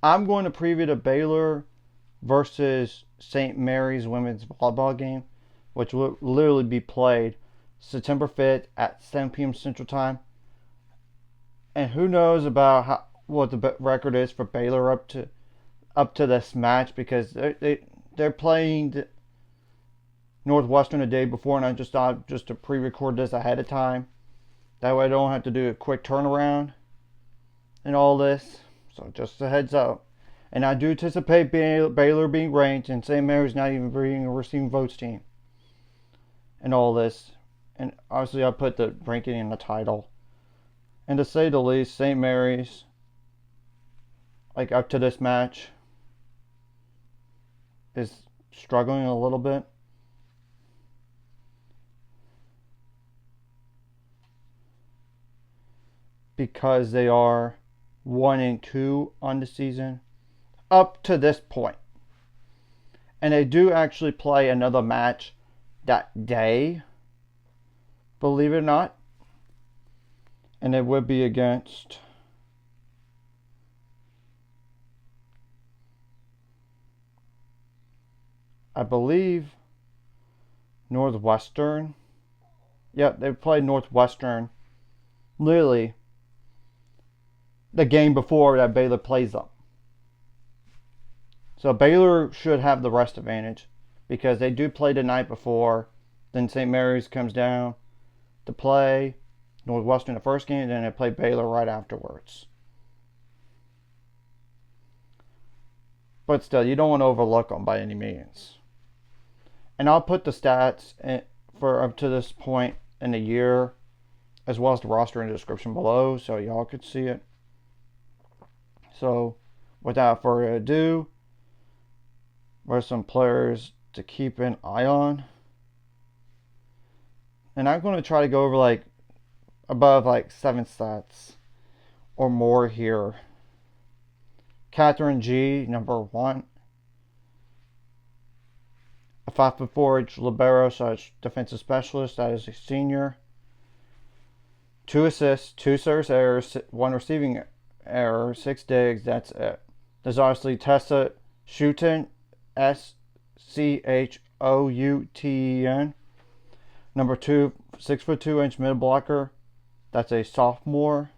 I'm going to preview the Baylor versus St. Mary's women's volleyball game, which will literally be played September 5th at 7 p.m. Central Time. And who knows about what the record is for Baylor up to this match, because they're playing Northwestern the day before, and I just thought just to pre-record this ahead of time. That way I don't have to do a quick turnaround and all this. So just a heads up. And I do anticipate Baylor being ranked and St. Mary's not even being a receiving votes team. And all this. And obviously I put the ranking in the title. And to say the least, St. Mary's, like up to this match, is struggling a little bit. Because they are 1-2 on the season up to this point. And they do actually play another match that day, believe it or not. And it would be against I believe Northwestern. Yep, they played Northwestern literally the game before that Baylor plays them. So Baylor should have the rest advantage because they do play the night before. Then St. Mary's comes down to play Northwestern the first game, and then they play Baylor right afterwards. But still, you don't want to overlook them by any means. And I'll put the stats for up to this point in the year, as well as the roster in the description below, so y'all could see it. So, without further ado, there's some players to keep an eye on. And I'm going to try to go over above 7 stats or more here. Catherine G, number 1. A 5'4" libero / defensive specialist. That is a senior. 2 assists, 2 service errors, 1 receiving error, 6 digs. That's it. There's obviously Tessa Schouten, Schouten. Number 2, 6'2" middle blocker. That's a sophomore.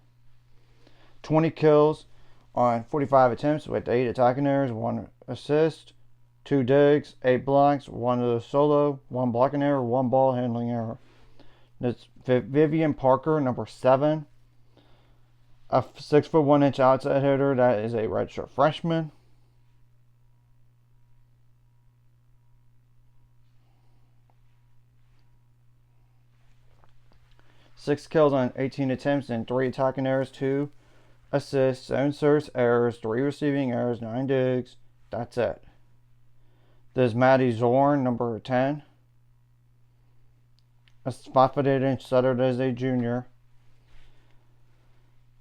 20 kills on 45 attempts with 8 attacking errors, 1 assist, 2 digs, 8 blocks, 1 of the solo, 1 blocking error, 1 ball handling error. That's Vivian Parker, number 7. A 6'1" outside hitter. That is a redshirt freshman. Six kills on 18 attempts and 3 attacking errors, 2 assists, 7 service errors, 3 receiving errors, 9 digs. That's it. There's Maddie Zorn, number 10. A 5'8" setter that is a junior.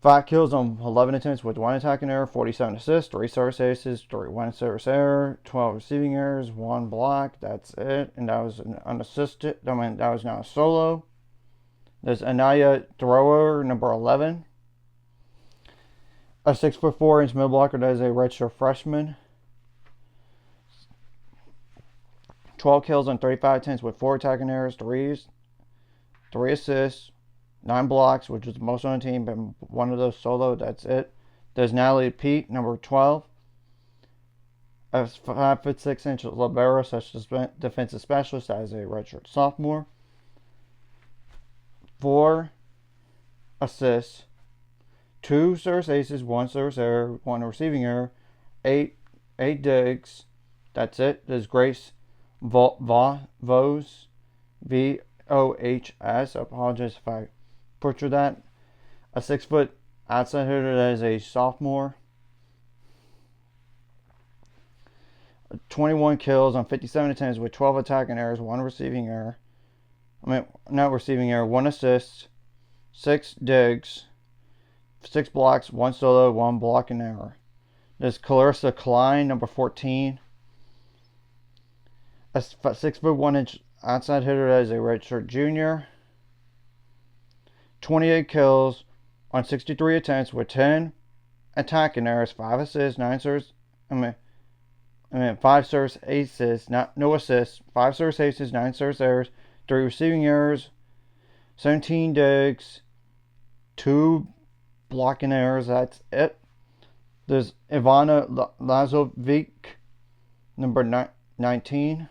5 kills on 11 attempts with 1 attacking error, 47 assists, 3 service aces, 1 service error, 12 receiving errors, 1 block. That's it. And that was an unassisted. That was now a solo. There's Anaya Thrower, number 11. A 6'4" middle blocker that is a redshirt freshman. 12 kills on 35 attempts with 4 attacking errors, 3 assists, 9 blocks, which was the most on the team, but 1 of those solo. That's it. There's Natalie Pete, number 12. A 5'6" libero / defensive specialist. That is a redshirt sophomore. 4 assists, 2 service aces, 1 service error, 1 receiving error, 8 digs. That's it. There's Grace Vos, VOHS. I apologize if I butchered that. A 6-foot outside hitter that is a sophomore. 21 kills on 57 attempts with 12 attacking errors, 1 receiving error. Not receiving error, 1 assist, 6 digs, 6 blocks, 1 solo, 1 blocking error. There's Clarissa Klein, number 14. A 6'1" outside hitter that is a redshirt junior. 28 kills on 63 attempts with 10 attacking errors, 5 assists, 9 serves. I mean 5 serves, 8 assists, no assists, 5 serves, aces, 9 serves errors, 3 receiving errors, 17 digs, 2 blocking errors. That's it. There's Ivana Lazovic, number 19.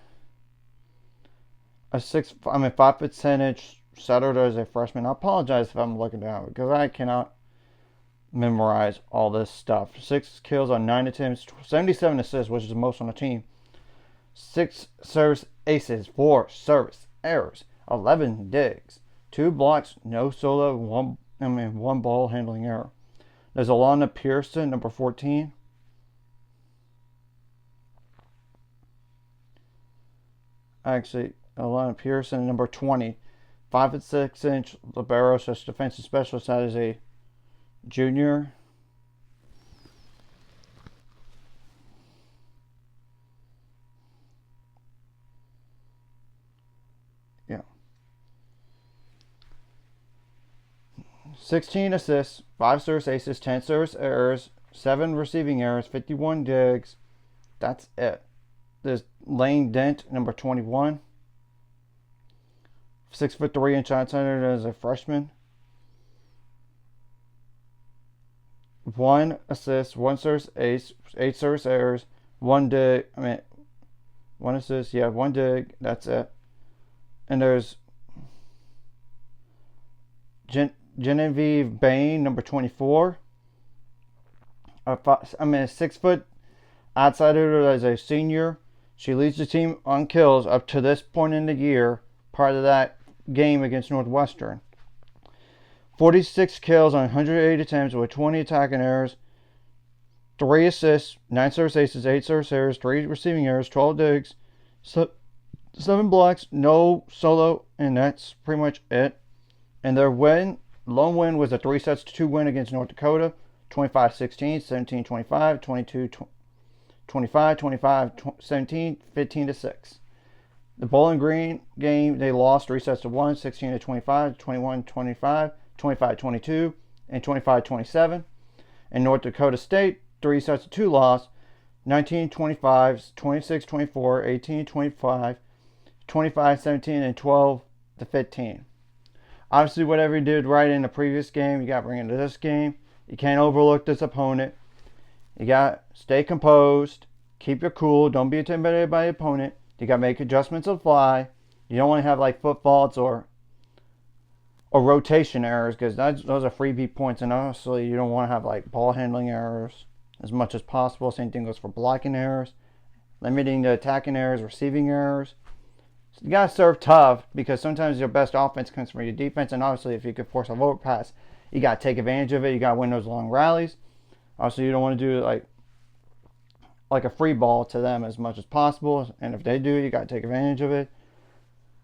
A 5'10" setter as a freshman. I apologize if I'm looking down because I cannot memorize all this stuff. 6 kills on 9 attempts, 77 assists, which is the most on the team. 6 service aces, 4 service errors, 11 digs, 2 blocks, no solo, 1 ball handling error. There's Alana Pearson, number 14. Actually, Alana Pearson, number 20. 5'6" libero, so defensive specialist. That is a junior. Yeah. 16 assists, 5 service aces, 10 service errors, 7 receiving errors, 51 digs. That's it. There's Lane Dent, number 21. 6'3" outsider as a freshman. 1 assist, 1 service ace, 8 service errors, 1 dig. 1 assist, 1 dig. That's it. And there's Genevieve Bain, number 24. A 6 foot outsider as a senior. She leads the team on kills up to this point in the year, part of that game against Northwestern. 46 kills on 108 attempts with 20 attacking errors, 3 assists, 9 service aces, 8 service errors, 3 receiving errors, 12 digs, 7 blocks, no solo, and that's pretty much it. And their lone win was a 3-2 win against North Dakota, 25-16, 17-25, 22-25, 25-17, 15-6. The Bowling Green game, they lost 3-1, 16-25, 21-25, 25-22, and 25-27. And North Dakota State, 3-2 loss, 19-25, 26-24, 18-25, 25-17, and 12-15. Obviously, whatever you did right in the previous game, you got to bring into this game. You can't overlook this opponent. You got to stay composed, keep your cool, don't be intimidated by the opponent. You got to make adjustments on the fly. You don't want to have like foot faults or rotation errors, because those are freebie points. And honestly, you don't want to have like ball handling errors as much as possible. Same thing goes for blocking errors, limiting the attacking errors, receiving errors. So you got to serve tough, because sometimes your best offense comes from your defense. And obviously, if you could force a overpass, you got to take advantage of it. You got to win those long rallies. Also, you don't want to do like a free ball to them as much as possible. And if they do, you got to take advantage of it.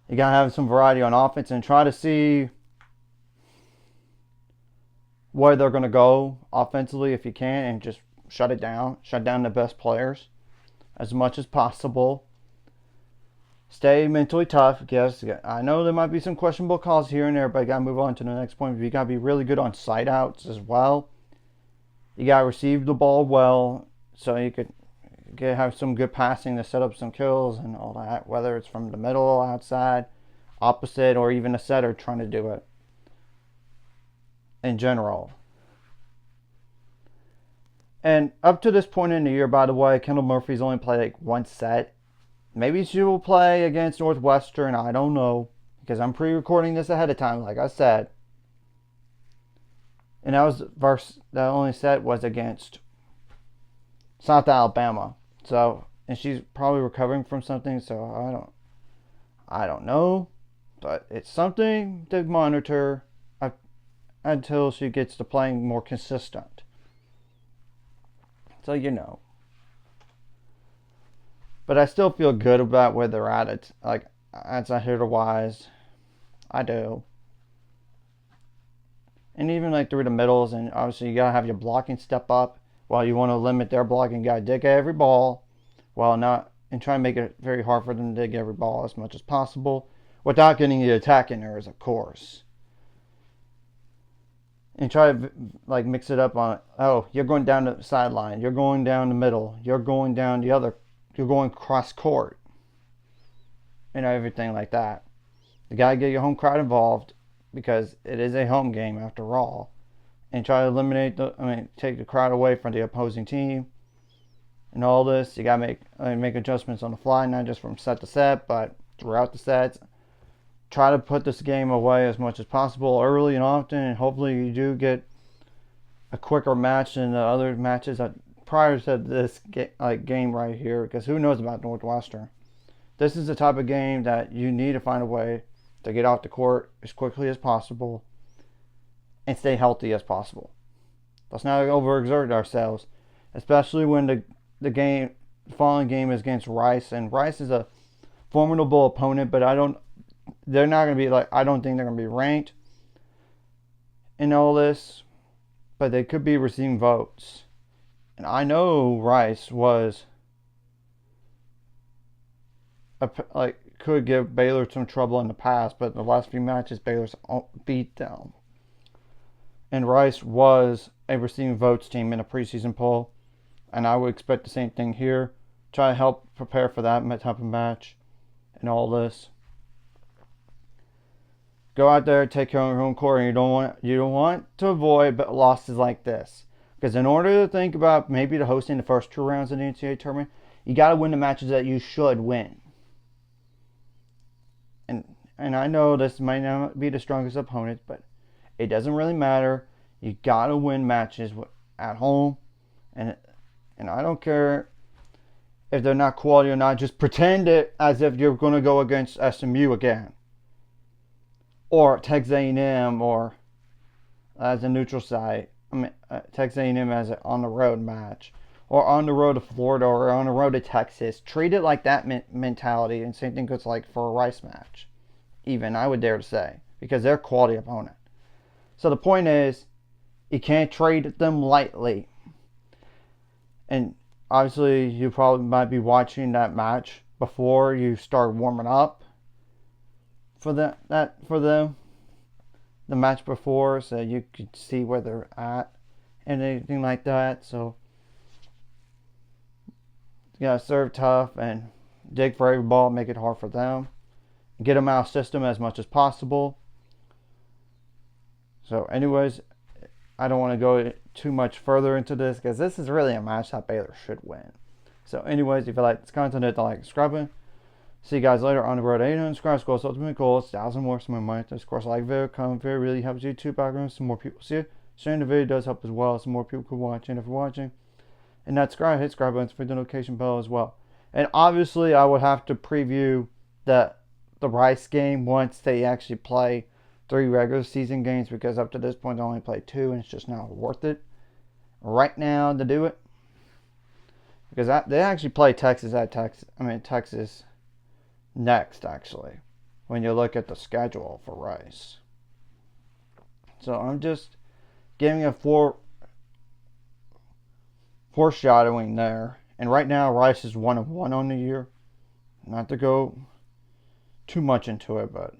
You got to have some variety on offense and try to see where they're going to go offensively if you can, and just shut down the best players as much as possible. Stay mentally tough. Yes, I know there might be some questionable calls here and there, but you got to move on to the next point. You got to be really good on side outs as well. You got to receive the ball well, so you could have some good passing to set up some kills and all that, whether it's from the middle, outside, opposite, or even a setter trying to do it in general. And up to this point in the year, by the way, Kendall Murphy's only played like 1 set. Maybe she will play against Northwestern. I don't know, because I'm pre-recording this ahead of time, like I said. And that only set was against South Alabama. So, and she's probably recovering from something. So I don't know, but it's something to monitor until she gets to playing more consistent. So you know. But I still feel good about where they're at. It's like, outside hitter wise, I do. And even like through the middles, and obviously you gotta have your blocking step up. While you want to limit their blocking, you gotta dig every ball, and try and make it very hard for them to dig every ball as much as possible, without getting the attacking errors, of course. and try to like mix it up on, oh, you're going down the sideline, you're going down the middle, you're going down the other, you're going cross court, everything like that. You gotta get your home crowd involved because it is a home game after all, and try to take the crowd away from the opposing team. And all this, you gotta make adjustments on the fly, not just from set to set, but throughout the sets. Try to put this game away as much as possible early and often, and hopefully you do get a quicker match than the other matches that prior to this game right here, because who knows about Northwestern. This is the type of game that you need to find a way to get off the court as quickly as possible and stay healthy as possible. Let's not overexert ourselves, especially when the following game is against Rice, and Rice is a formidable opponent, but they're not going to be I don't think they're going to be ranked in all this, but they could be receiving votes. And I know Rice could give Baylor some trouble in the past, but in the last few matches Baylor's beat them. And Rice was a receiving votes team in a preseason poll, and I would expect the same thing here. Try to help prepare for that type of match and all this. Go out there, take care of your home court, and you don't want to avoid losses like this. Because in order to think about maybe hosting the first 2 rounds of the NCAA tournament, you got to win the matches that you should win. And I know this might not be the strongest opponent, but it doesn't really matter. You got to win matches at home, and I don't care if they're not quality or not. Just pretend it as if you're going to go against SMU again, or Texas A&M, or as a neutral site. Texas A&M as an on-the-road match, or on the road to Florida, or on the road to Texas. Treat it like that mentality, and same thing goes for a Rice match, even, I would dare to say, because they're a quality opponent. So the point is, you can't treat them lightly. And obviously, you probably might be watching that match before you start warming up for them, the match before, so you could see where they're at and anything like that. So you gotta serve tough and dig for every ball, make it hard for them, get them out of system as much as possible. So anyways, I don't want to go too much further into this because this is really a match that Baylor should win. So anyways, if you like this content, hit the like, subscribe. See you guys later on the road to 800 subscribers. Goals, ultimate goals, 1,000 more. Some more money. Of course, like video, comment video really helps YouTube algorithm. Some more people see it. Sharing the video does help as well. Some more people can watch. And if you're watching and not subscribe, hit subscribe button for the notification bell as well. And obviously, I would have to preview the Rice game once they actually play 3 regular season games, because up to this point they only played 2, and it's just not worth it right now to do it, because they actually play Texas next, actually, when you look at the schedule for Rice. So I'm just giving a foreshadowing there. And right now Rice is 1-1 on the year. Not to go too much into it, but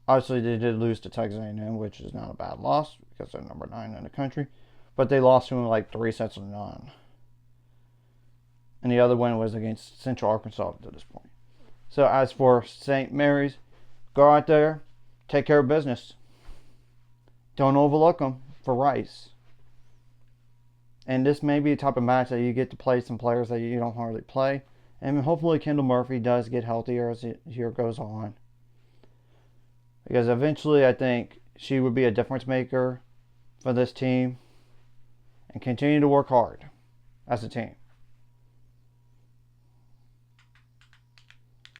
obviously they did lose to Texas A&M, which is not a bad loss because they're number 9 in the country. But they lost to them 3 sets to none. And the other one was against Central Arkansas to this point. So as for St. Mary's, go out there, take care of business. Don't overlook them for Rice. And this may be a type of match that you get to play some players that you don't hardly play. And hopefully Kendall Murphy does get healthier as the year goes on. Because eventually I think she would be a difference maker for this team. And continue to work hard as a team.